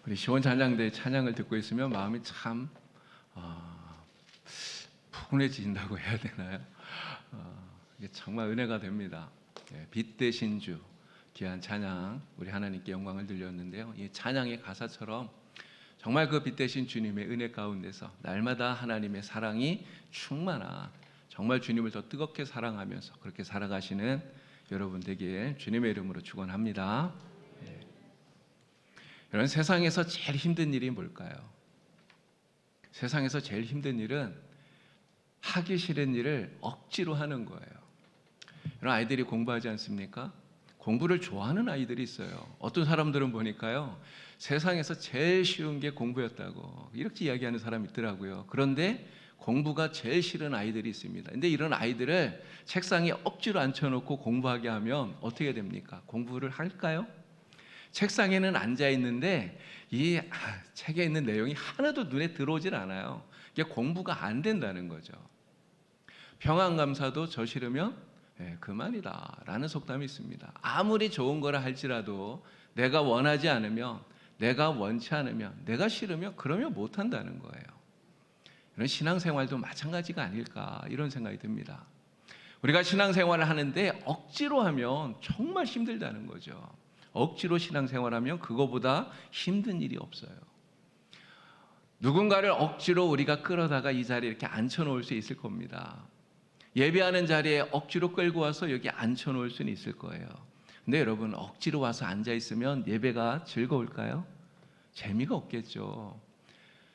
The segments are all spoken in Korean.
우리 시원 찬양대 찬양을 듣고 있으면 마음이 참 푸근해진다고 해야 되나요? 이게 정말 은혜가 됩니다. 빛 대신 주, 귀한 찬양, 우리 하나님께 영광을 들렸는데요. 이 찬양의 가사처럼 정말 그 빛 대신 주님의 은혜 가운데서 날마다 하나님의 사랑이 충만한, 정말 주님을 더 뜨겁게 사랑하면서 그렇게 살아가시는 여러분 되기를 주님의 이름으로 축원합니다. 여러분, 세상에서 제일 힘든 일이 뭘까요? 세상에서 제일 힘든 일은 하기 싫은 일을 억지로 하는 거예요. 여러분, 아이들이 공부하지 않습니까? 공부를 좋아하는 아이들이 있어요. 어떤 사람들은 보니까요, 세상에서 제일 쉬운 게 공부였다고 이렇게 이야기하는 사람이 있더라고요. 그런데 공부가 제일 싫은 아이들이 있습니다. 근데 이런 아이들을 책상에 억지로 앉혀놓고 공부하게 하면 어떻게 됩니까? 공부를 할까요? 책상에는 앉아 있는데 이 책에 있는 내용이 하나도 눈에 들어오질 않아요. 이게 공부가 안 된다는 거죠. 평안감사도 저 싫으면 그만이다 라는 속담이 있습니다. 아무리 좋은 거라 할지라도 내가 원하지 않으면, 내가 원치 않으면, 내가 싫으면 그러면 못한다는 거예요. 이런 신앙생활도 마찬가지가 아닐까 이런 생각이 듭니다. 우리가 신앙생활을 하는데 억지로 하면 정말 힘들다는 거죠. 억지로 신앙생활하면 그거보다 힘든 일이 없어요. 누군가를 억지로 우리가 끌어다가 이 자리에 이렇게 앉혀놓을 수 있을 겁니다. 예배하는 자리에 억지로 끌고 와서 여기 앉혀놓을 수는 있을 거예요. 근데 여러분, 억지로 와서 앉아있으면 예배가 즐거울까요? 재미가 없겠죠.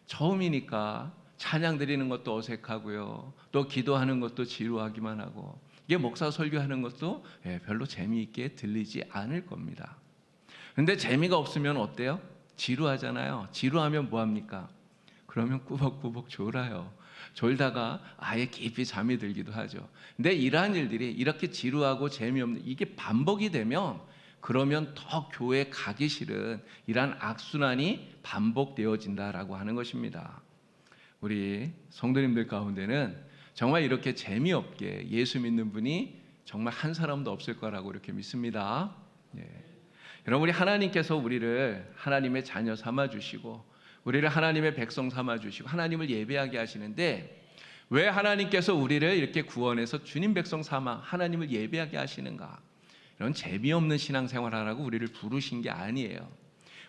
처음이니까 찬양 드리는 것도 어색하고요, 또 기도하는 것도 지루하기만 하고, 이게 목사 설교하는 것도 별로 재미있게 들리지 않을 겁니다. 근데 재미가 없으면 어때요? 지루하잖아요. 지루하면 뭐합니까? 그러면 꾸벅꾸벅 졸아요. 졸다가 아예 깊이 잠이 들기도 하죠. 근데 이러한 일들이 이렇게 지루하고 재미없는 이게 반복이 되면, 그러면 더 교회 가기 싫은 이러한 악순환이 반복되어진다라고 하는 것입니다. 우리 성도님들 가운데는 정말 이렇게 재미없게 예수 믿는 분이 정말 한 사람도 없을 거라고 이렇게 믿습니다. 여러분, 우리 하나님께서 우리를 하나님의 자녀 삼아주시고 우리를 하나님의 백성 삼아주시고 하나님을 예배하게 하시는데, 왜 하나님께서 우리를 이렇게 구원해서 주님 백성 삼아 하나님을 예배하게 하시는가? 이런 재미없는 신앙생활하라고 우리를 부르신 게 아니에요.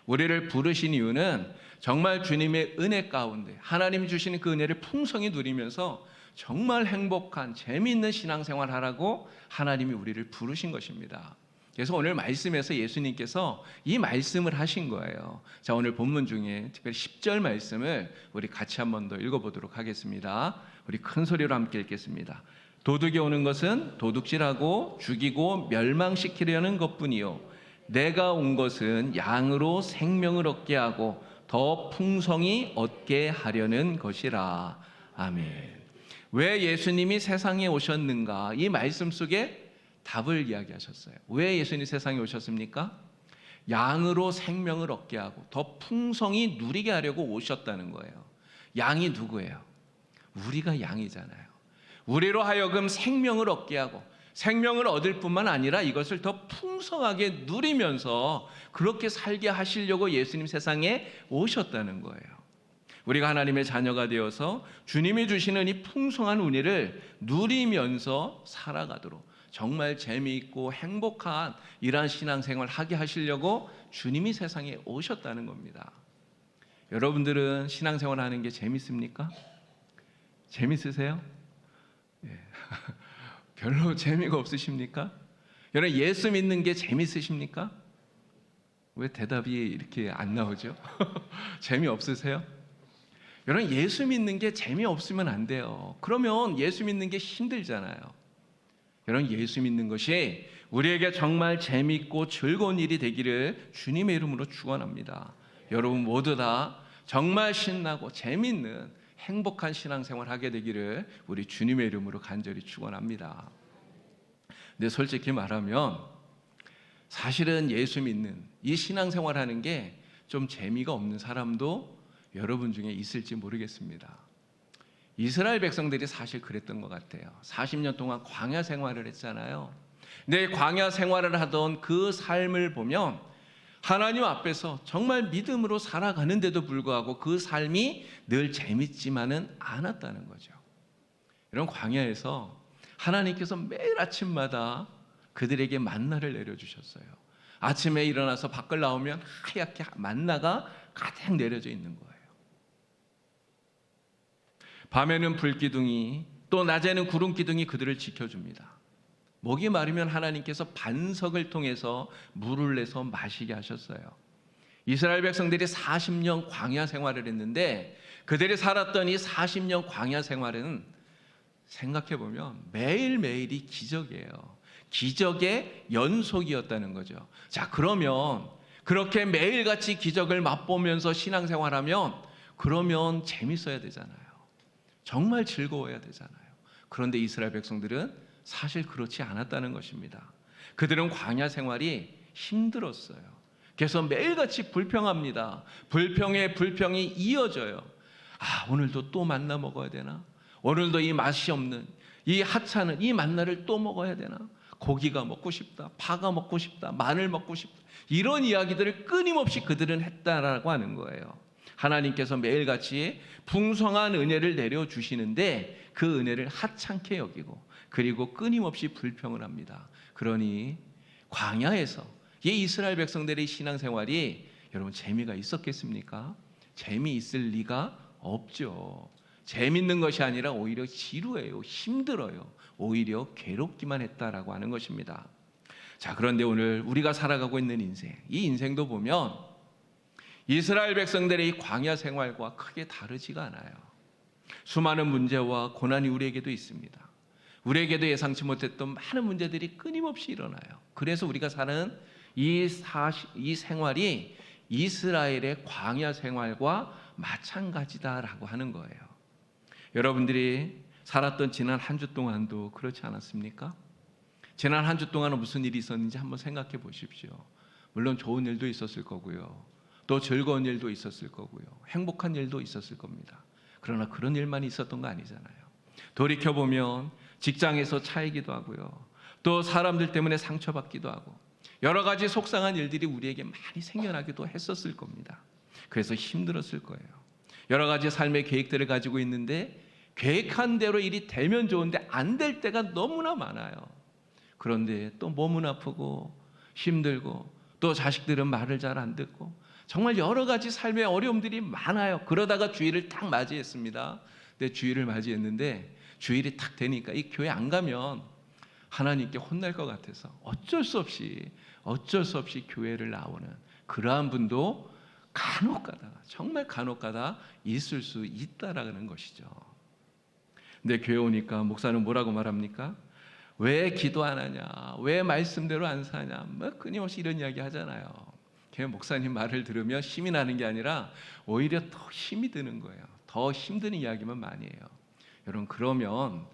우리를 부르신 이유는 정말 주님의 은혜 가운데 하나님이 주시는 그 은혜를 풍성히 누리면서 정말 행복한 재미있는 신앙생활 하라고 하나님이 우리를 부르신 것입니다. 그래서 오늘 말씀에서 예수님께서 이 말씀을 하신 거예요. 자, 오늘 본문 중에 특별히 10절 말씀을 우리 같이 한 번 더 읽어보도록 하겠습니다. 우리 큰 소리로 함께 읽겠습니다. 도둑이 오는 것은 도둑질하고 죽이고 멸망시키려는 것뿐이요, 내가 온 것은 양으로 생명을 얻게 하고 더 풍성히 얻게 하려는 것이라. 아멘. 왜 예수님이 세상에 오셨는가? 이 말씀 속에 답을 이야기하셨어요. 왜 예수님이 세상에 오셨습니까? 양으로 생명을 얻게 하고 더 풍성히 누리게 하려고 오셨다는 거예요. 양이 누구예요? 우리가 양이잖아요. 우리로 하여금 생명을 얻게 하고, 생명을 얻을 뿐만 아니라 이것을 더 풍성하게 누리면서 그렇게 살게 하시려고 예수님 세상에 오셨다는 거예요. 우리가 하나님의 자녀가 되어서 주님이 주시는 이 풍성한 은혜를 누리면서 살아가도록 정말 재미있고 행복한 이러한 신앙생활을 하게 하시려고 주님이 세상에 오셨다는 겁니다. 여러분들은 신앙생활 하는 게 재밌습니까? 재밌으세요? 별로 재미가 없으십니까? 여러분, 예수 믿는 게 재밌으십니까? 왜 대답이 이렇게 안 나오죠? 재미없으세요? 여러분, 예수 믿는 게 재미없으면 안 돼요. 그러면 예수 믿는 게 힘들잖아요. 여러분, 예수 믿는 것이 우리에게 정말 재미있고 즐거운 일이 되기를 주님의 이름으로 축원합니다. 여러분 모두 다 정말 신나고 재미있는 행복한 신앙생활 하게 되기를 우리 주님의 이름으로 간절히 축원합니다. 근데 솔직히 말하면 사실은 예수 믿는 이 신앙생활 하는 게 좀 재미가 없는 사람도 여러분 중에 있을지 모르겠습니다. 이스라엘 백성들이 사실 그랬던 것 같아요. 40년 동안 광야 생활을 했잖아요. 근데 광야 생활을 하던 그 삶을 보면 하나님 앞에서 정말 믿음으로 살아가는데도 불구하고 그 삶이 늘 재밌지만은 않았다는 거죠. 이런 광야에서 하나님께서 매일 아침마다 그들에게 만나를 내려주셨어요. 아침에 일어나서 밖을 나오면 하얗게 만나가 가득 내려져 있는 거예요. 밤에는 불기둥이, 또 낮에는 구름기둥이 그들을 지켜줍니다. 목이 마르면 하나님께서 반석을 통해서 물을 내서 마시게 하셨어요. 이스라엘 백성들이 40년 광야 생활을 했는데 그들이 살았던 이 40년 광야 생활은 생각해보면 매일매일이 기적이에요. 기적의 연속이었다는 거죠. 자, 그러면 그렇게 매일같이 기적을 맛보면서 신앙생활하면 그러면 재밌어야 되잖아요. 정말 즐거워야 되잖아요. 그런데 이스라엘 백성들은 사실 그렇지 않았다는 것입니다. 그들은 광야 생활이 힘들었어요. 그래서 매일같이 불평합니다. 불평에 불평이 이어져요. 오늘도 또 만나 먹어야 되나? 오늘도 이 맛이 없는 이 하찮은 이 만나를 또 먹어야 되나? 고기가 먹고 싶다, 파가 먹고 싶다, 마늘 먹고 싶다, 이런 이야기들을 끊임없이 그들은 했다라고 하는 거예요. 하나님께서 매일같이 풍성한 은혜를 내려주시는데 그 은혜를 하찮게 여기고 그리고 끊임없이 불평을 합니다. 그러니 광야에서 이 이스라엘 백성들의 신앙생활이 여러분 재미가 있었겠습니까? 재미있을 리가 없죠. 재밌는 것이 아니라 오히려 지루해요. 힘들어요. 오히려 괴롭기만 했다라고 하는 것입니다. 자, 그런데 오늘 우리가 살아가고 있는 인생, 이 인생도 보면 이스라엘 백성들의 이 광야 생활과 크게 다르지가 않아요. 수많은 문제와 고난이 우리에게도 있습니다. 우리에게도 예상치 못했던 많은 문제들이 끊임없이 일어나요. 그래서 우리가 사는 이 생활이 이스라엘의 광야 생활과 마찬가지다라고 하는 거예요. 여러분들이 살았던 지난 한 주 동안도 그렇지 않았습니까? 지난 한 주 동안은 무슨 일이 있었는지 한번 생각해 보십시오. 물론 좋은 일도 있었을 거고요. 또 즐거운 일도 있었을 거고요. 행복한 일도 있었을 겁니다. 그러나 그런 일만 있었던 거 아니잖아요. 돌이켜보면 직장에서 차이기도 하고요. 또 사람들 때문에 상처받기도 하고 여러 가지 속상한 일들이 우리에게 많이 생겨나기도 했었을 겁니다. 그래서 힘들었을 거예요. 여러 가지 삶의 계획들을 가지고 있는데 계획한 대로 일이 되면 좋은데 안 될 때가 너무나 많아요. 그런데 또 몸은 아프고 힘들고 또 자식들은 말을 잘 안 듣고 정말 여러 가지 삶의 어려움들이 많아요. 그러다가 주일을 딱 맞이했습니다. 근데 주일을 맞이했는데 주일이 딱 되니까 이 교회 안 가면 하나님께 혼날 것 같아서 어쩔 수 없이 교회를 나오는 그러한 분도 간혹 가다가 정말 간혹 가다 있을 수 있다라는 것이죠. 근데 교회 오니까 목사는 뭐라고 말합니까? 왜 기도 안 하냐? 왜 말씀대로 안 사냐? 끊임없이 이런 이야기 하잖아요. 교회 목사님 말을 들으면 힘이 나는 게 아니라 오히려 더 힘이 드는 거예요. 더 힘드는 이야기만 많이 해요. 여러분, 그러면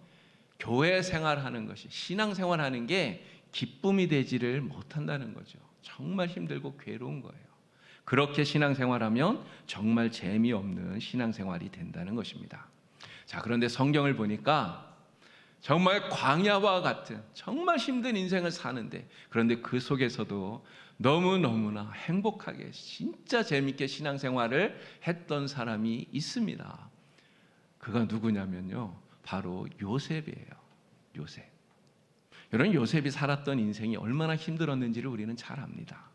교회 생활하는 것이, 신앙생활하는 게 기쁨이 되지를 못한다는 거죠. 정말 힘들고 괴로운 거예요. 그렇게 신앙생활하면 정말 재미없는 신앙생활이 된다는 것입니다. 자, 그런데 성경을 보니까 정말 광야와 같은 정말 힘든 인생을 사는데, 그런데 그 속에서도 너무너무나 행복하게 진짜 재밌게 신앙생활을 했던 사람이 있습니다. 그가 누구냐면요, 바로 요셉이에요. 요셉. 여러분, 요셉이 살았던 인생이 얼마나 힘들었는지를 우리는 잘 압니다.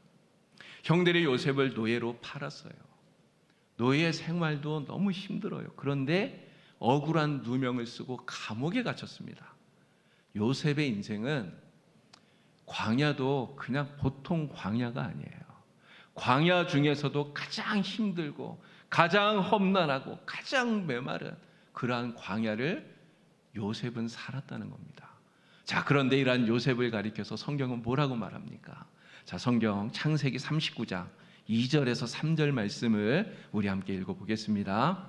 형들이 요셉을 노예로 팔았어요. 노예 생활도 너무 힘들어요. 그런데 억울한 누명을 쓰고 감옥에 갇혔습니다. 요셉의 인생은 광야도 그냥 보통 광야가 아니에요. 광야 중에서도 가장 힘들고 가장 험난하고 가장 메마른 그러한 광야를 요셉은 살았다는 겁니다. 자, 그런데 이러한 요셉을 가리켜서 성경은 뭐라고 말합니까? 자, 성경 창세기 39장 2절에서 3절 말씀을 우리 함께 읽어보겠습니다.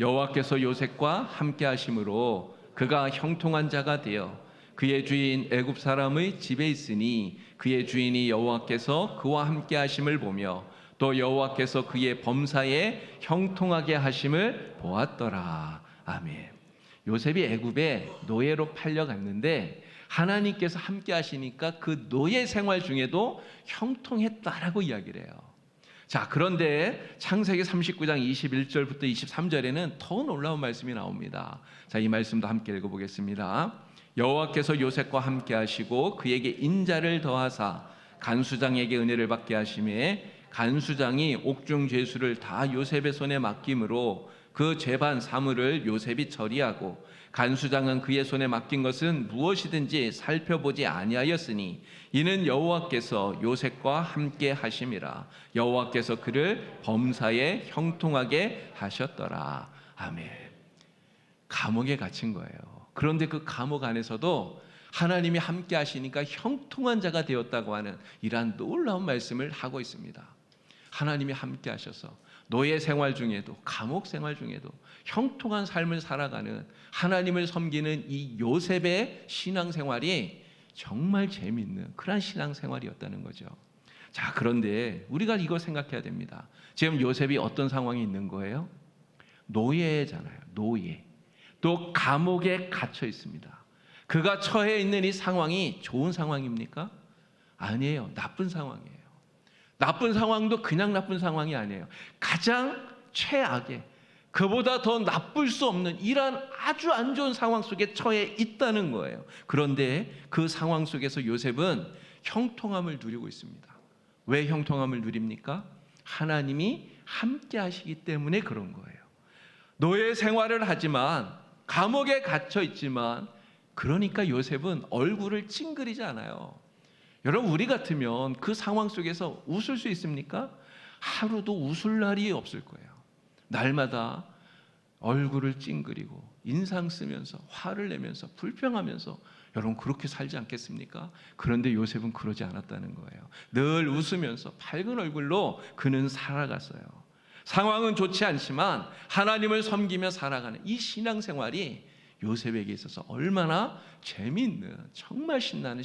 여호와께서 요셉과 함께 하심으로 그가 형통한 자가 되어 그의 주인 애굽 사람의 집에 있으니 그의 주인이 여호와께서 그와 함께 하심을 보며 또 여호와께서 그의 범사에 형통하게 하심을 보았더라. 아멘. 요셉이 애굽에 노예로 팔려갔는데 하나님께서 함께 하시니까 그 노예 생활 중에도 형통했다라고 이야기를 해요. 자, 그런데 창세기 39장 21절부터 23절에는 더 놀라운 말씀이 나옵니다. 자, 이 말씀도 함께 읽어보겠습니다. 여호와께서 요셉과 함께 하시고 그에게 인자를 더하사 간수장에게 은혜를 받게 하심에 간수장이 옥중 죄수를 다 요셉의 손에 맡김으로 그 죄반 사물을 요셉이 처리하고 간수장은 그의 손에 맡긴 것은 무엇이든지 살펴보지 아니하였으니 이는 여호와께서 요셉과 함께 하심이라. 여호와께서 그를 범사에 형통하게 하셨더라. 아멘. 감옥에 갇힌 거예요. 그런데 그 감옥 안에서도 하나님이 함께 하시니까 형통한 자가 되었다고 하는 이러한 놀라운 말씀을 하고 있습니다. 하나님이 함께 하셔서 노예 생활 중에도 감옥 생활 중에도 형통한 삶을 살아가는 하나님을 섬기는 이 요셉의 신앙생활이 정말 재미있는 그런 신앙생활이었다는 거죠. 자, 그런데 우리가 이거 생각해야 됩니다. 지금 요셉이 어떤 상황이 있는 거예요? 노예잖아요. 노예. 또 감옥에 갇혀 있습니다. 그가 처해 있는 이 상황이 좋은 상황입니까? 아니에요. 나쁜 상황이에요. 나쁜 상황도 그냥 나쁜 상황이 아니에요. 가장 최악의, 그보다 더 나쁠 수 없는 이러한 아주 안 좋은 상황 속에 처해 있다는 거예요. 그런데 그 상황 속에서 요셉은 형통함을 누리고 있습니다. 왜 형통함을 누립니까? 하나님이 함께 하시기 때문에 그런 거예요. 노예 생활을 하지만 감옥에 갇혀 있지만 그러니까 요셉은 얼굴을 찡그리지 않아요. 여러분, 우리 같으면 그 상황 속에서 웃을 수 있습니까? 하루도 웃을 날이 없을 거예요. 날마다 얼굴을 찡그리고 인상 쓰면서 화를 내면서 불평하면서 여러분 그렇게 살지 않겠습니까? 그런데 요셉은 그러지 않았다는 거예요. 늘 웃으면서 밝은 얼굴로 그는 살아갔어요. 상황은 좋지 않지만 하나님을 섬기며 살아가는 이 신앙생활이 요셉에게 있어서 얼마나 재미있는 정말 신나는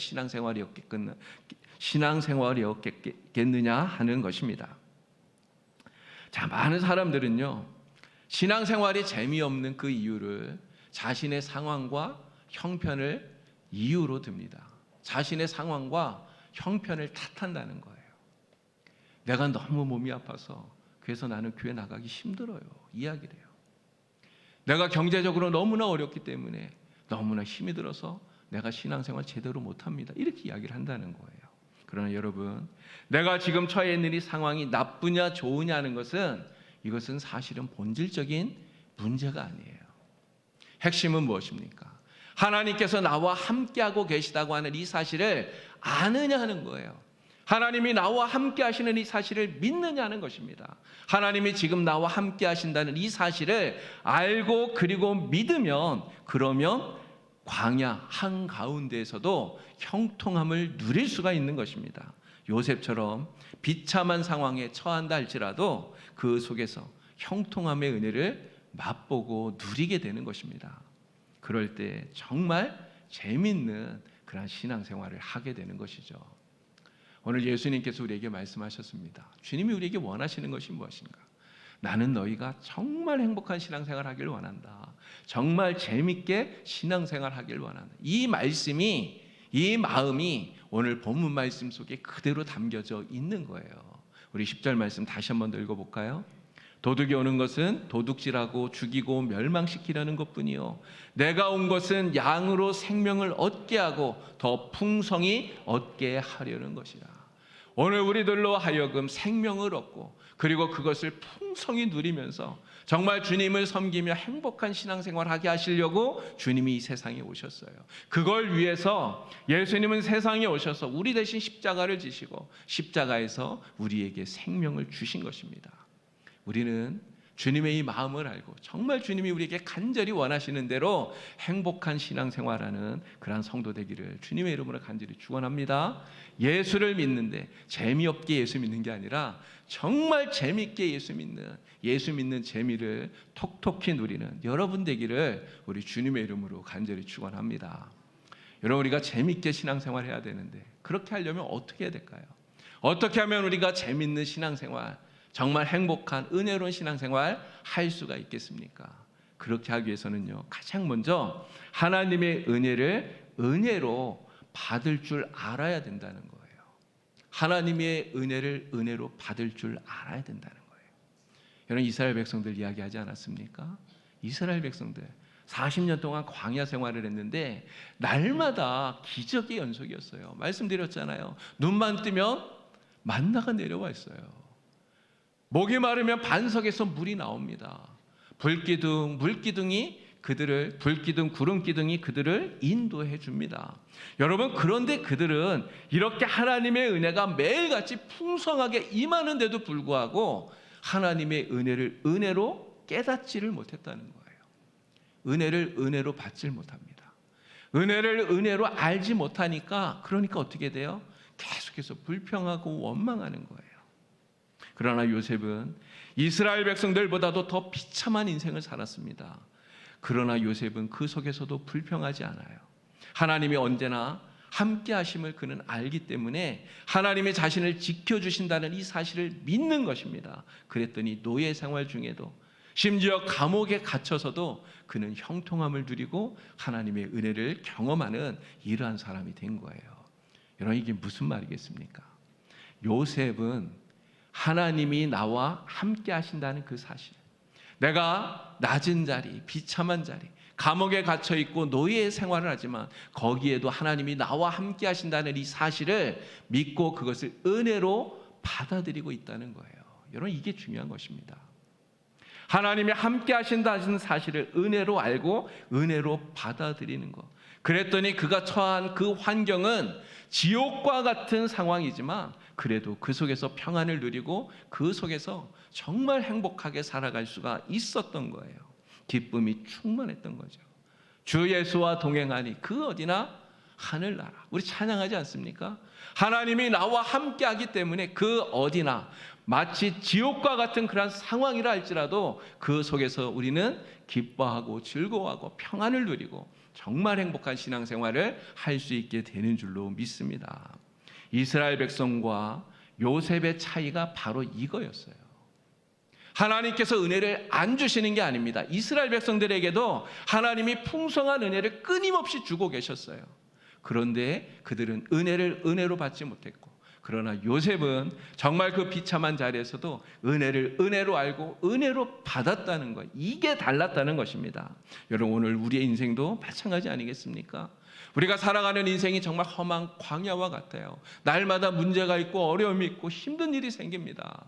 신앙생활이었겠느냐 하는 것입니다. 자, 많은 사람들은요 신앙생활이 재미없는 그 이유를 자신의 상황과 형편을 이유로 듭니다. 자신의 상황과 형편을 탓한다는 거예요. 내가 너무 몸이 아파서 그래서 나는 교회 나가기 힘들어요. 이야기를 해요. 내가 경제적으로 너무나 어렵기 때문에 너무나 힘이 들어서 내가 신앙생활 제대로 못합니다. 이렇게 이야기를 한다는 거예요. 그러나 여러분, 내가 지금 처해 있는 이 상황이 나쁘냐 좋으냐 하는 것은 이것은 사실은 본질적인 문제가 아니에요. 핵심은 무엇입니까? 하나님께서 나와 함께하고 계시다고 하는 이 사실을 아느냐 하는 거예요. 하나님이 나와 함께 하시는 이 사실을 믿느냐 하는 것입니다. 하나님이 지금 나와 함께 하신다는 이 사실을 알고 그리고 믿으면 그러면 광야 한가운데에서도 형통함을 누릴 수가 있는 것입니다. 요셉처럼 비참한 상황에 처한다 할지라도 그 속에서 형통함의 은혜를 맛보고 누리게 되는 것입니다. 그럴 때 정말 재미있는 그런 신앙생활을 하게 되는 것이죠. 오늘 예수님께서 우리에게 말씀하셨습니다. 주님이 우리에게 원하시는 것이 무엇인가? 나는 너희가 정말 행복한 신앙생활 하길 원한다. 정말 재밌게 신앙생활 하길 원한다. 이 말씀이, 이 마음이 오늘 본문 말씀 속에 그대로 담겨져 있는 거예요. 우리 10절 말씀 다시 한번 더 읽어볼까요? 도둑이 오는 것은 도둑질하고 죽이고 멸망시키려는 것뿐이요 내가 온 것은 양으로 생명을 얻게 하고 더 풍성히 얻게 하려는 것이라. 오늘 우리들로 하여금 생명을 얻고 그리고 그것을 풍성히 누리면서 정말 주님을 섬기며 행복한 신앙생활 하게 하시려고 주님이 이 세상에 오셨어요. 그걸 위해서 예수님은 세상에 오셔서 우리 대신 십자가를 지시고 십자가에서 우리에게 생명을 주신 것입니다. 우리는 주님의 이 마음을 알고 정말 주님이 우리에게 간절히 원하시는 대로 행복한 신앙생활하는 그러한 성도 되기를 주님의 이름으로 간절히 축원합니다. 예수를 믿는데 재미없게 예수 믿는 게 아니라 정말 재미있게 예수 믿는 재미를 톡톡히 누리는 여러분 되기를 우리 주님의 이름으로 간절히 축원합니다. 여러분, 우리가 재미있게 신앙생활 해야 되는데 그렇게 하려면 어떻게 해야 될까요? 어떻게 하면 우리가 재미있는 신앙생활, 정말 행복한 은혜로운 신앙생활 할 수가 있겠습니까? 그렇게 하기 위해서는요, 가장 먼저 하나님의 은혜를 은혜로 받을 줄 알아야 된다는 거예요. 하나님의 은혜를 은혜로 받을 줄 알아야 된다는 거예요. 여러분, 이스라엘 백성들 이야기하지 않았습니까? 이스라엘 백성들 40년 동안 광야 생활을 했는데 날마다 기적의 연속이었어요. 말씀드렸잖아요. 눈만 뜨면 만나가 내려와 있어요. 목이 마르면 반석에서 물이 나옵니다. 불기둥, 물기둥이 불기둥, 구름기둥이 그들을 인도해 줍니다. 여러분, 그런데 그들은 이렇게 하나님의 은혜가 매일같이 풍성하게 임하는데도 불구하고 하나님의 은혜를 은혜로 깨닫지를 못했다는 거예요. 은혜를 은혜로 받질 못합니다. 은혜를 은혜로 알지 못하니까, 그러니까 어떻게 돼요? 계속해서 불평하고 원망하는 거예요. 그러나 요셉은 이스라엘 백성들보다도 더 비참한 인생을 살았습니다. 그러나 요셉은 그 속에서도 불평하지 않아요. 하나님이 언제나 함께 하심을 그는 알기 때문에 하나님의 자신을 지켜주신다는 이 사실을 믿는 것입니다. 그랬더니 노예 생활 중에도, 심지어 감옥에 갇혀서도 그는 형통함을 누리고 하나님의 은혜를 경험하는 이러한 사람이 된 거예요. 여러분, 이게 무슨 말이겠습니까? 요셉은 하나님이 나와 함께 하신다는 그 사실, 내가 낮은 자리, 비참한 자리, 감옥에 갇혀 있고 노예 생활을 하지만 거기에도 하나님이 나와 함께 하신다는 이 사실을 믿고 그것을 은혜로 받아들이고 있다는 거예요. 여러분, 이게 중요한 것입니다. 하나님이 함께 하신다는 사실을 은혜로 알고 은혜로 받아들이는 것. 그랬더니 그가 처한 그 환경은 지옥과 같은 상황이지만 그래도 그 속에서 평안을 누리고 그 속에서 정말 행복하게 살아갈 수가 있었던 거예요. 기쁨이 충만했던 거죠. 주 예수와 동행하니 그 어디나 하늘나라. 우리 찬양하지 않습니까? 하나님이 나와 함께하기 때문에 그 어디나, 마치 지옥과 같은 그런 상황이라 할지라도 그 속에서 우리는 기뻐하고 즐거워하고 평안을 누리고 정말 행복한 신앙생활을 할 수 있게 되는 줄로 믿습니다. 이스라엘 백성과 요셉의 차이가 바로 이거였어요. 하나님께서 은혜를 안 주시는 게 아닙니다. 이스라엘 백성들에게도 하나님이 풍성한 은혜를 끊임없이 주고 계셨어요. 그런데 그들은 은혜를 은혜로 받지 못했고, 그러나 요셉은 정말 그 비참한 자리에서도 은혜를 은혜로 알고 은혜로 받았다는 것, 이게 달랐다는 것입니다. 여러분, 오늘 우리의 인생도 마찬가지 아니겠습니까? 우리가 살아가는 인생이 정말 험한 광야와 같아요. 날마다 문제가 있고 어려움이 있고 힘든 일이 생깁니다.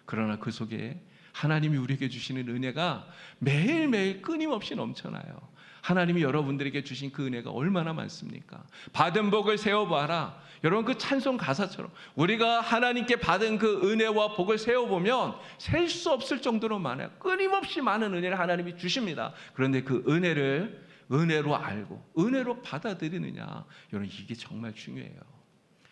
그러나 그 속에 하나님이 우리에게 주시는 은혜가 매일매일 끊임없이 넘쳐나요. 하나님이 여러분들에게 주신 그 은혜가 얼마나 많습니까? 받은 복을 세어보아라. 여러분, 그 찬송 가사처럼 우리가 하나님께 받은 그 은혜와 복을 세어보면 셀 수 없을 정도로 많아요. 끊임없이 많은 은혜를 하나님이 주십니다. 그런데 그 은혜를 은혜로 알고 은혜로 받아들이느냐, 여러분, 이게 정말 중요해요.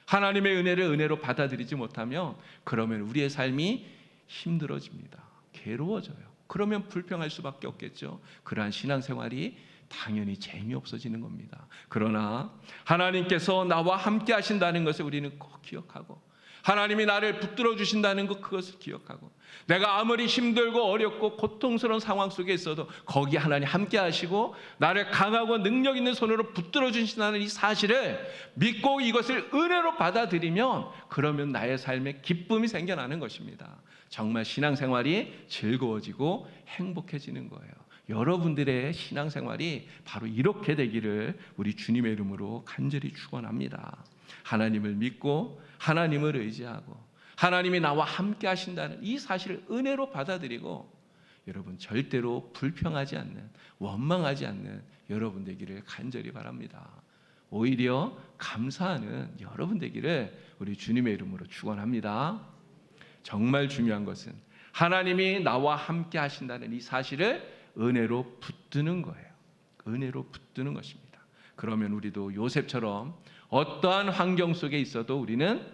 하나님의 은혜를 은혜로 받아들이지 못하면 그러면 우리의 삶이 힘들어집니다. 괴로워져요. 그러면 불평할 수밖에 없겠죠. 그러한 신앙생활이 당연히 재미없어지는 겁니다. 그러나 하나님께서 나와 함께 하신다는 것을 우리는 꼭 기억하고, 하나님이 나를 붙들어 주신다는 것, 그것을 기억하고, 내가 아무리 힘들고 어렵고 고통스러운 상황 속에 있어도 거기 하나님 함께 하시고 나를 강하고 능력 있는 손으로 붙들어 주신다는 이 사실을 믿고 이것을 은혜로 받아들이면, 그러면 나의 삶에 기쁨이 생겨나는 것입니다. 정말 신앙생활이 즐거워지고 행복해지는 거예요. 여러분들의 신앙생활이 바로 이렇게 되기를 우리 주님의 이름으로 간절히 축원합니다. 하나님을 믿고 하나님을 의지하고 하나님이 나와 함께 하신다는 이 사실을 은혜로 받아들이고, 여러분, 절대로 불평하지 않는, 원망하지 않는 여러분 되기를 간절히 바랍니다. 오히려 감사하는 여러분 되기를 우리 주님의 이름으로 축원합니다. 정말 중요한 것은 하나님이 나와 함께 하신다는 이 사실을 은혜로 붙드는 거예요. 은혜로 붙드는 것입니다. 그러면 우리도 요셉처럼 어떠한 환경 속에 있어도 우리는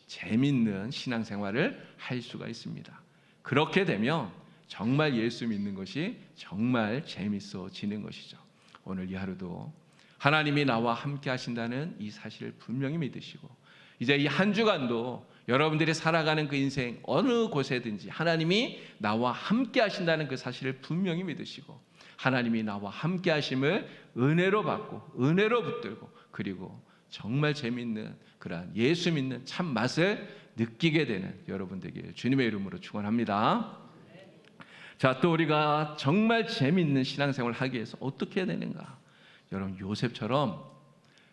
재밌는 신앙생활을 할 수가 있습니다. 그렇게 되면 정말 예수 믿는 것이 정말 재밌어지는 것이죠. 오늘 이 하루도 하나님이 나와 함께 하신다는 이 사실을 분명히 믿으시고, 이제 이 한 주간도 여러분들이 살아가는 그 인생 어느 곳에든지 하나님이 나와 함께 하신다는 그 사실을 분명히 믿으시고, 하나님이 나와 함께 하심을 은혜로 받고 은혜로 붙들고, 그리고 정말 재미있는 그러한 예수 믿는 참 맛을 느끼게 되는 여러분 되길 주님의 이름으로 축원합니다. 자, 또 우리가 정말 재미있는 신앙생활을 하기 위해서 어떻게 해야 되는가? 여러분, 요셉처럼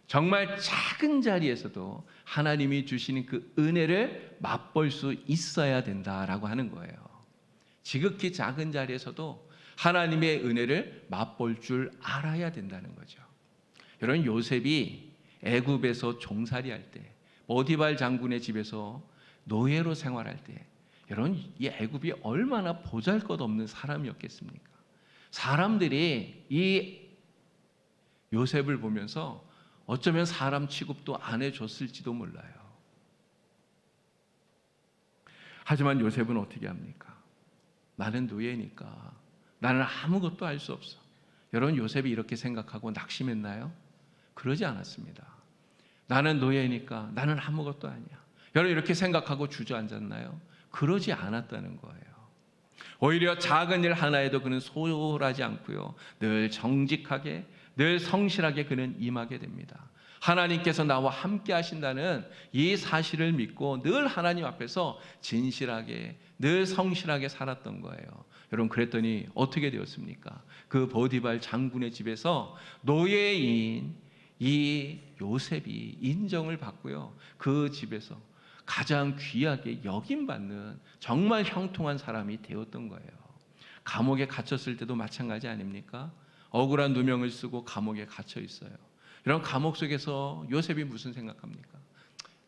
정말 작은 자리에서도 하나님이 주시는 그 은혜를 맛볼 수 있어야 된다라고 하는 거예요. 지극히 작은 자리에서도 하나님의 은혜를 맛볼 줄 알아야 된다는 거죠. 여러분, 요셉이 애굽에서 종살이할 때, 보디발 장군의 집에서 노예로 생활할 때, 여러분, 이 애굽이 얼마나 보잘것없는 사람이었겠습니까? 사람들이 이 요셉을 보면서 어쩌면 사람 취급도 안 해줬을지도 몰라요. 하지만 요셉은 어떻게 합니까? 나는 노예니까 나는 아무것도 할 수 없어. 여러분, 요셉이 이렇게 생각하고 낙심했나요? 그러지 않았습니다. 나는 노예니까 나는 아무것도 아니야. 여러분, 이렇게 생각하고 주저앉았나요? 그러지 않았다는 거예요. 오히려 작은 일 하나에도 그는 소홀하지 않고요, 늘 정직하게, 늘 성실하게 그는 임하게 됩니다. 하나님께서 나와 함께 하신다는 이 사실을 믿고 늘 하나님 앞에서 진실하게, 늘 성실하게 살았던 거예요. 여러분, 그랬더니 어떻게 되었습니까? 그 보디발 장군의 집에서 노예인 이 요셉이 인정을 받고요, 그 집에서 가장 귀하게 여김받는 정말 형통한 사람이 되었던 거예요. 감옥에 갇혔을 때도 마찬가지 아닙니까? 억울한 누명을 쓰고 감옥에 갇혀 있어요. 이런 감옥 속에서 요셉이 무슨 생각합니까?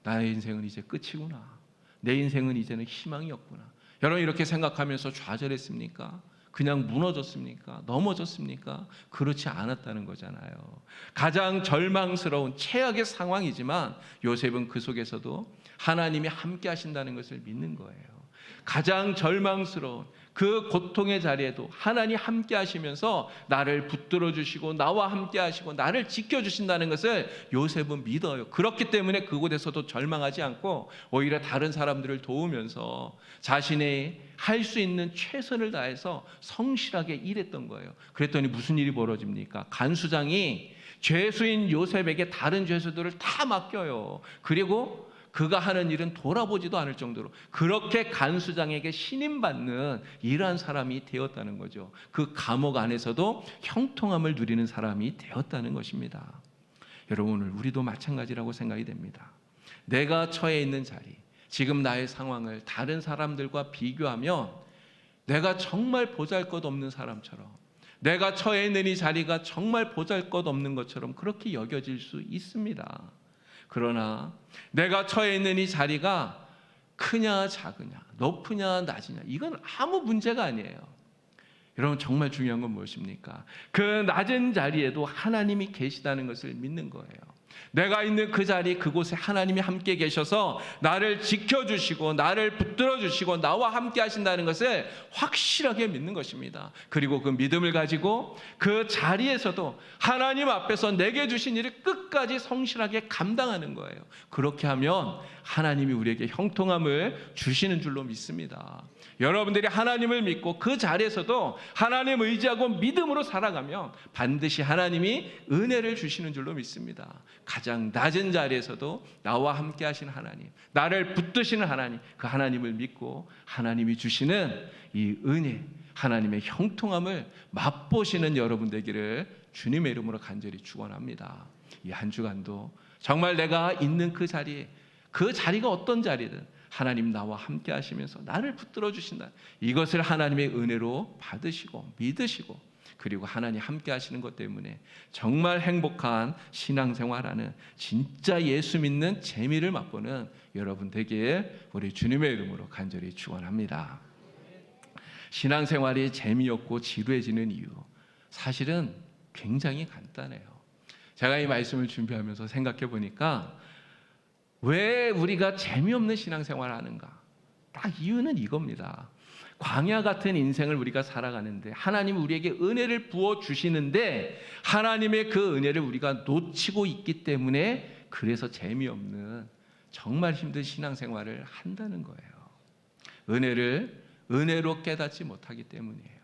나의 인생은 이제 끝이구나. 내 인생은 이제는 희망이 없구나. 여러분, 이렇게 생각하면서 좌절했습니까? 그냥 무너졌습니까? 넘어졌습니까? 그렇지 않았다는 거잖아요. 가장 절망스러운 최악의 상황이지만 요셉은 그 속에서도 하나님이 함께 하신다는 것을 믿는 거예요. 가장 절망스러운 그 고통의 자리에도 하나님 함께 하시면서 나를 붙들어 주시고 나와 함께 하시고 나를 지켜주신다는 것을 요셉은 믿어요. 그렇기 때문에 그곳에서도 절망하지 않고 오히려 다른 사람들을 도우면서 자신의 할 수 있는 최선을 다해서 성실하게 일했던 거예요. 그랬더니 무슨 일이 벌어집니까? 간수장이 죄수인 요셉에게 다른 죄수들을 다 맡겨요. 그리고 그가 하는 일은 돌아보지도 않을 정도로 그렇게 간수장에게 신임받는 이러한 사람이 되었다는 거죠. 그 감옥 안에서도 형통함을 누리는 사람이 되었다는 것입니다. 여러분, 오늘 우리도 마찬가지라고 생각이 됩니다. 내가 처해 있는 자리, 지금 나의 상황을 다른 사람들과 비교하면 내가 정말 보잘것없는 사람처럼, 내가 처해 있는 이 자리가 정말 보잘것없는 것처럼 그렇게 여겨질 수 있습니다. 그러나 내가 처해 있는 이 자리가 크냐 작으냐, 높으냐 낮으냐, 이건 아무 문제가 아니에요. 여러분, 정말 중요한 건 무엇입니까? 그 낮은 자리에도 하나님이 계시다는 것을 믿는 거예요. 내가 있는 그 자리, 그곳에 하나님이 함께 계셔서 나를 지켜주시고 나를 붙들어주시고 나와 함께 하신다는 것을 확실하게 믿는 것입니다. 그리고 그 믿음을 가지고 그 자리에서도 하나님 앞에서 내게 주신 일을 끝까지 성실하게 감당하는 거예요. 그렇게 하면 하나님이 우리에게 형통함을 주시는 줄로 믿습니다. 여러분들이 하나님을 믿고 그 자리에서도 하나님 의지하고 믿음으로 살아가면 반드시 하나님이 은혜를 주시는 줄로 믿습니다. 가장 낮은 자리에서도 나와 함께 하신 하나님, 나를 붙드시는 하나님, 그 하나님을 믿고 하나님이 주시는 이 은혜, 하나님의 형통함을 맛보시는 여러분 되기를 주님의 이름으로 간절히 축원합니다. 이 한 주간도 정말 내가 있는 그 자리에, 그 자리가 어떤 자리든 하나님 나와 함께 하시면서 나를 붙들어 주신다, 이것을 하나님의 은혜로 받으시고 믿으시고, 그리고 하나님 함께 하시는 것 때문에 정말 행복한 신앙생활하는, 진짜 예수 믿는 재미를 맛보는 여러분 되기에 우리 주님의 이름으로 간절히 축원합니다. 신앙생활이 재미없고 지루해지는 이유, 사실은 굉장히 간단해요. 제가 이 말씀을 준비하면서 생각해 보니까 왜 우리가 재미없는 신앙생활을 하는가? 딱 이유는 이겁니다. 광야 같은 인생을 우리가 살아가는데 하나님이 우리에게 은혜를 부어주시는데 하나님의 그 은혜를 우리가 놓치고 있기 때문에 그래서 재미없는, 정말 힘든 신앙생활을 한다는 거예요. 은혜를 은혜로 깨닫지 못하기 때문이에요.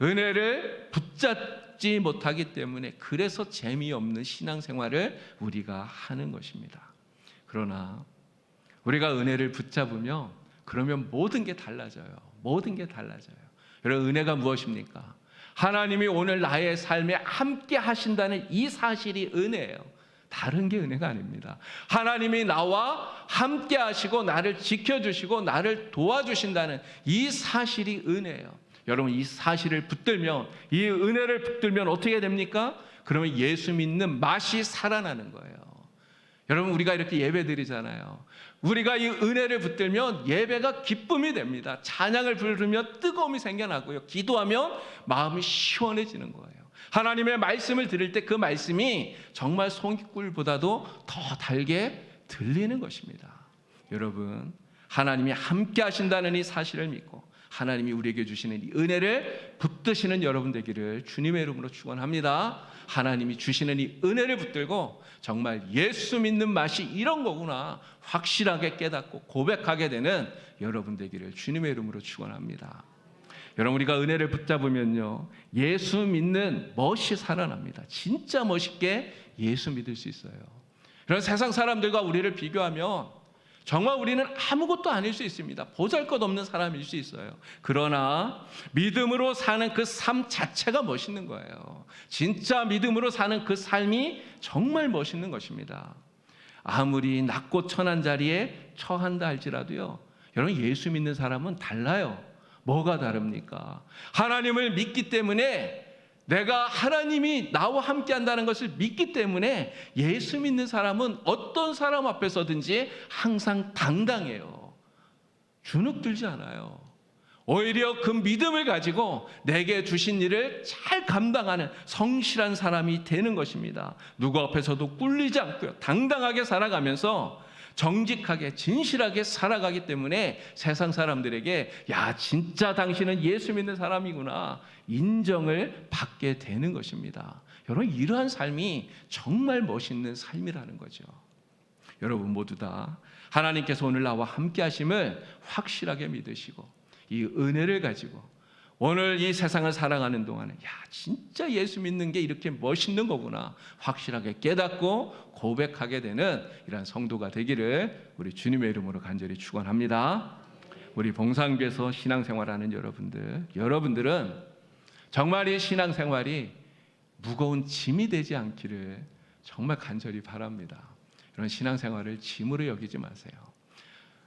은혜를 붙잡지 못하기 때문에 그래서 재미없는 신앙생활을 우리가 하는 것입니다. 그러나 우리가 은혜를 붙잡으면 그러면 모든 게 달라져요. 모든 게 달라져요. 여러분, 은혜가 무엇입니까? 하나님이 오늘 나의 삶에 함께 하신다는 이 사실이 은혜예요. 다른 게 은혜가 아닙니다. 하나님이 나와 함께 하시고 나를 지켜주시고 나를 도와주신다는 이 사실이 은혜예요. 여러분, 이 사실을 붙들면, 이 은혜를 붙들면 어떻게 됩니까? 그러면 예수 믿는 맛이 살아나는 거예요. 여러분, 우리가 이렇게 예배 드리잖아요. 우리가 이 은혜를 붙들면 예배가 기쁨이 됩니다. 찬양을 부르며 뜨거움이 생겨나고요. 기도하면 마음이 시원해지는 거예요. 하나님의 말씀을 들을 때 그 말씀이 정말 송이꿀보다도 더 달게 들리는 것입니다. 여러분, 하나님이 함께 하신다는 이 사실을 믿고 하나님이 우리에게 주시는 이 은혜를 붙드시는 여러분 되기를 주님의 이름으로 축원합니다. 하나님이 주시는 이 은혜를 붙들고 정말 예수 믿는 맛이 이런 거구나 확실하게 깨닫고 고백하게 되는 여러분 되기를 주님의 이름으로 축원합니다. 여러분, 우리가 은혜를 붙잡으면요, 예수 믿는 멋이 살아납니다. 진짜 멋있게 예수 믿을 수 있어요. 이런 세상 사람들과 우리를 비교하면 정말 우리는 아무것도 아닐 수 있습니다. 보잘것없는 사람일 수 있어요. 그러나 믿음으로 사는 그 삶 자체가 멋있는 거예요. 진짜 믿음으로 사는 그 삶이 정말 멋있는 것입니다. 아무리 낮고 천한 자리에 처한다 할지라도요, 여러분, 예수 믿는 사람은 달라요. 뭐가 다릅니까? 하나님을 믿기 때문에, 내가 하나님이 나와 함께 한다는 것을 믿기 때문에 예수 믿는 사람은 어떤 사람 앞에서든지 항상 당당해요. 주눅들지 않아요. 오히려 그 믿음을 가지고 내게 주신 일을 잘 감당하는 성실한 사람이 되는 것입니다. 누구 앞에서도 꿀리지 않고요, 당당하게 살아가면서 정직하게 진실하게 살아가기 때문에 세상 사람들에게 야, 진짜 당신은 예수 믿는 사람이구나 인정을 받게 되는 것입니다. 여러분, 이러한 삶이 정말 멋있는 삶이라는 거죠. 여러분 모두 다 하나님께서 오늘 나와 함께 하심을 확실하게 믿으시고 이 은혜를 가지고 오늘 이 세상을 살아가는 동안에 야, 진짜 예수 믿는 게 이렇게 멋있는 거구나 확실하게 깨닫고 고백하게 되는 이러한 성도가 되기를 우리 주님의 이름으로 간절히 축원합니다. 우리 봉상교에서 신앙생활하는 여러분들은 정말 이 신앙생활이 무거운 짐이 되지 않기를 정말 간절히 바랍니다. 이런 신앙생활을 짐으로 여기지 마세요.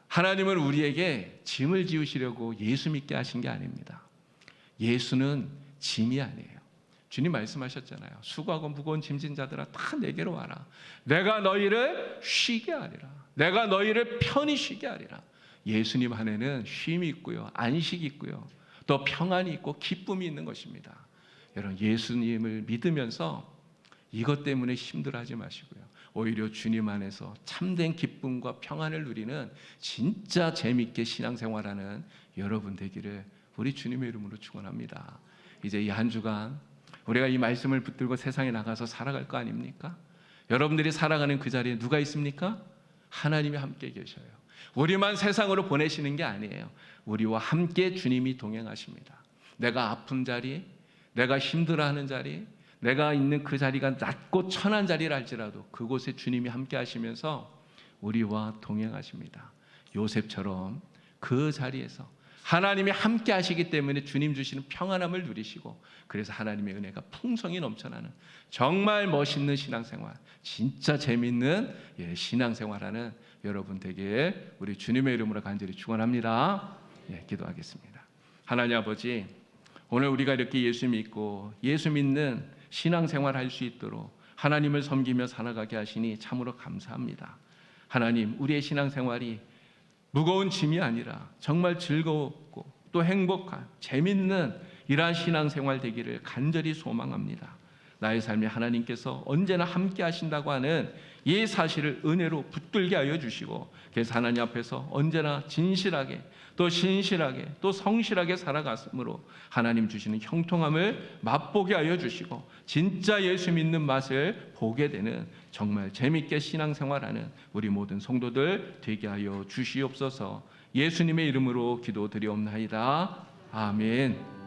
하나님은 우리에게 짐을 지우시려고 예수 믿게 하신 게 아닙니다. 예수는 짐이 아니에요. 주님 말씀하셨잖아요. 수고하고 무거운 짐진 자들아 다 내게로 와라. 내가 너희를 쉬게 하리라. 내가 너희를 편히 쉬게 하리라. 예수님 안에는 쉼이 있고요, 안식이 있고요, 또 평안이 있고 기쁨이 있는 것입니다. 여러분, 예수님을 믿으면서 이것 때문에 힘들어하지 마시고요, 오히려 주님 안에서 참된 기쁨과 평안을 누리는 진짜 재미있게 신앙생활하는 여러분 되기를 우리 주님의 이름으로 축원합니다. 이제 이 한 주간 우리가 이 말씀을 붙들고 세상에 나가서 살아갈 거 아닙니까? 여러분들이 살아가는 그 자리에 누가 있습니까? 하나님이 함께 계셔요. 우리만 세상으로 보내시는 게 아니에요. 우리와 함께 주님이 동행하십니다. 내가 아픈 자리, 내가 힘들어하는 자리, 내가 있는 그 자리가 낮고 천한 자리라 할지라도 그곳에 주님이 함께 하시면서 우리와 동행하십니다. 요셉처럼 그 자리에서 하나님이 함께 하시기 때문에 주님 주시는 평안함을 누리시고, 그래서 하나님의 은혜가 풍성히 넘쳐나는 정말 멋있는 신앙생활, 진짜 재미있는 신앙생활하는 여러분 되게 우리 주님의 이름으로 간절히 축원합니다. 기도하겠습니다. 하나님 아버지, 오늘 우리가 이렇게 예수 믿고 예수 믿는 신앙생활 할 수 있도록 하나님을 섬기며 살아가게 하시니 참으로 감사합니다. 하나님, 우리의 신앙생활이 무거운 짐이 아니라 정말 즐겁고 또 행복한 재밌는 이러한 신앙생활 되기를 간절히 소망합니다. 나의 삶에 하나님께서 언제나 함께 하신다고 하는 이 사실을 은혜로 붙들게 하여 주시고, 그래서 하나님 앞에서 언제나 진실하게 또 신실하게 또 성실하게 살아갔으므로 하나님 주시는 형통함을 맛보게 하여 주시고, 진짜 예수 믿는 맛을 보게 되는 정말 재밌게 신앙생활하는 우리 모든 성도들 되게 하여 주시옵소서. 예수님의 이름으로 기도드리옵나이다. 아멘.